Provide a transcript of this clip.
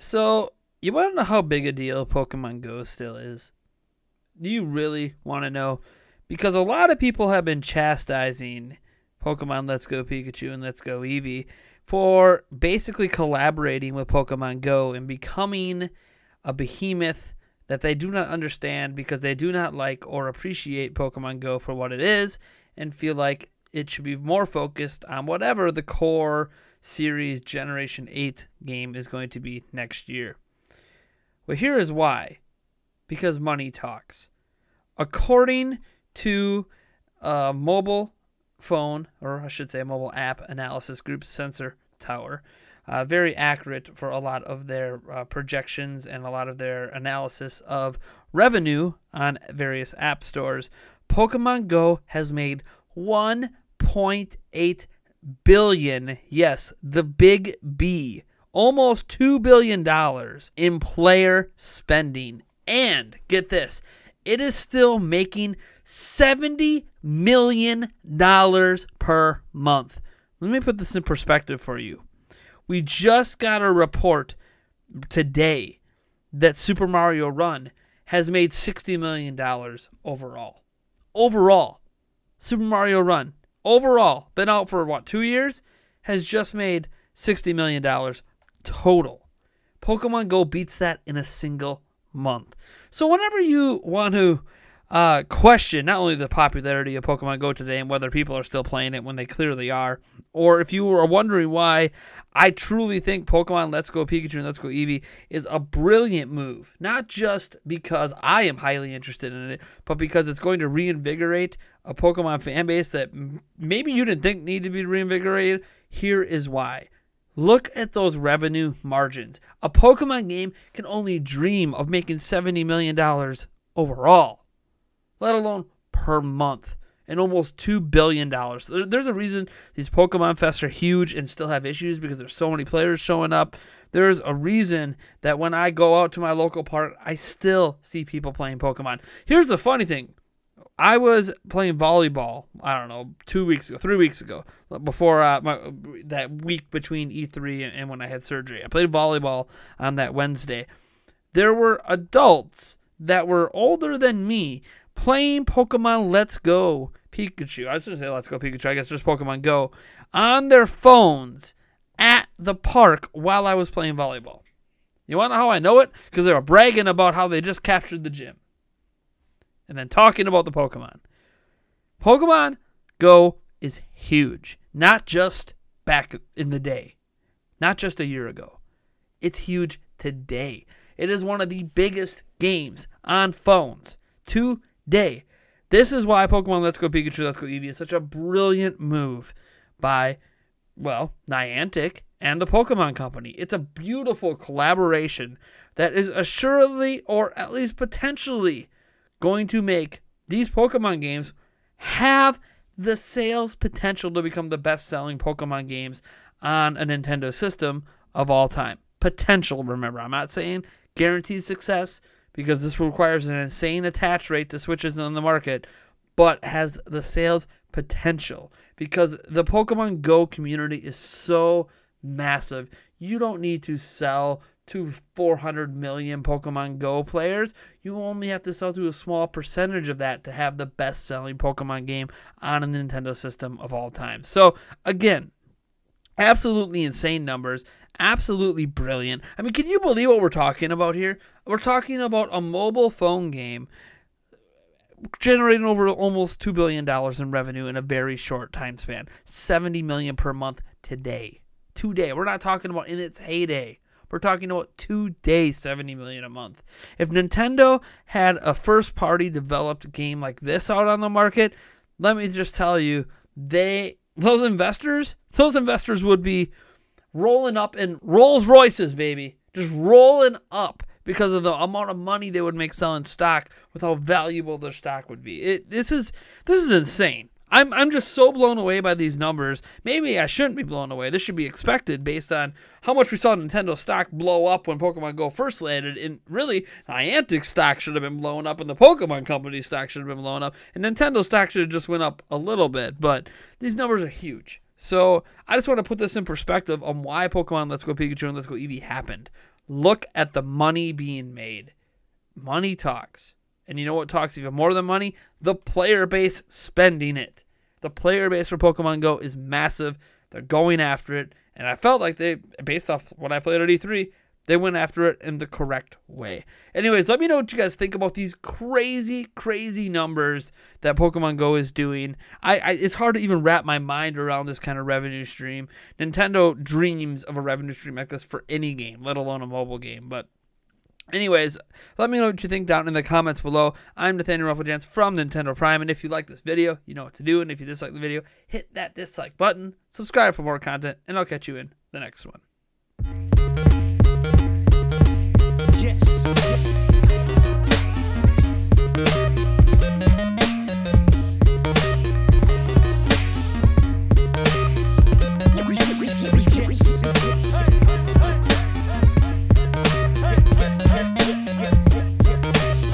So, you want to know how big a deal Pokemon Go still is? Do you really want to know? Because a lot of people have been chastising Pokemon Let's Go Pikachu and Let's Go Eevee for basically collaborating with Pokemon Go and becoming a behemoth that they do not understand because they do not like or appreciate Pokemon Go for what it is and feel like it should be more focused on whatever the core series Generation 8 game is going to be next year. Well, here is why. Because money talks. According to a mobile phone, or I should say mobile app analysis group, Sensor Tower, very accurate for a lot of their projections and a lot of their analysis of revenue on various app stores, Pokemon Go has made $1.8 billion, yes, the big B, almost $2 billion in player spending. And get this, it is still making $70 million per month. Let me put this in perspective for you. We just got a report today that Super Mario Run has made $60 million overall. Overall, Super Mario Run, overall, been out for what, 2 years? Has just made $60 million total. Pokemon Go beats that in a single month. So whenever you want to question not only the popularity of Pokemon Go today and whether people are still playing it when they clearly are, or if you are wondering why I truly think Pokemon Let's Go Pikachu and Let's Go Eevee is a brilliant move, not just because I am highly interested in it, but because it's going to reinvigorate a Pokemon fan base that maybe you didn't think needed to be reinvigorated, here is why. Look at those revenue margins. A Pokemon game can only dream of making $70 million overall, let alone per month, and almost $2 billion. There's a reason these Pokemon Fests are huge and still have issues because there's so many players showing up. There's a reason that when I go out to my local park, I still see people playing Pokemon. Here's the funny thing. I was playing volleyball, I don't know, 3 weeks ago, before that week between E3 and when I had surgery. I played volleyball on that Wednesday. There were adults that were older than me playing Pokemon Let's Go Pikachu. I shouldn't say Let's Go Pikachu, I guess just Pokemon Go, on their phones at the park while I was playing volleyball. You want to know how I know it? Because they were bragging about how they just captured the gym. And then talking about the Pokemon. Pokemon Go is huge. Not just back in the day. Not just a year ago. It's huge today. It is one of the biggest games on phones today. This is why Pokemon Let's Go Pikachu, Let's Go Eevee is such a brilliant move by, well, Niantic and the Pokemon Company. It's a beautiful collaboration that is assuredly, or at least potentially, going to make these Pokemon games have the sales potential to become the best-selling Pokemon games on a Nintendo system of all time. Potential, remember. I'm not saying guaranteed success because this requires an insane attach rate to Switches on the market, but has the sales potential because the Pokemon Go community is so massive. You don't need to sell to 400 million Pokemon Go players. You only have to sell to a small percentage of that to have the best-selling Pokemon game on a Nintendo system of all time. So, again, absolutely insane numbers. Absolutely brilliant. I mean, can you believe what we're talking about here? We're talking about a mobile phone game generating over almost $2 billion in revenue in a very short time span. $70 million per month today. Today. We're not talking about in its heyday. We're talking about today, $70 million a month. If Nintendo had a first-party developed game like this out on the market, let me just tell you, those investors would be rolling up in Rolls Royces, baby, just rolling up because of the amount of money they would make selling stock with how valuable their stock would be. This is insane. I'm just so blown away by these numbers. Maybe I shouldn't be blown away. This should be expected based on how much we saw Nintendo stock blow up when Pokemon Go first landed. And really, Niantic stock should have been blown up, and the Pokemon Company stock should have been blown up, and Nintendo stock should have just went up a little bit. But these numbers are huge. So I just want to put this in perspective on why Pokemon Let's Go Pikachu and Let's Go Eevee happened. Look at the money being made. Money talks. And you know what talks even more than money? The player base spending it. The player base for Pokemon Go is massive. They're going after it. And I felt like they, based off what I played at E3, they went after it in the correct way. Anyways, let me know what you guys think about these crazy, crazy numbers that Pokemon Go is doing. It's hard to even wrap my mind around this kind of revenue stream. Nintendo dreams of a revenue stream like this for any game, let alone a mobile game. But anyways, let me know what you think down in the comments below. I'm Nathaniel Rufflejans from Nintendo Prime, and if you like this video, you know what to do. And if you dislike the video, hit that dislike button, subscribe for more content, and I'll catch you in the next one. Yes.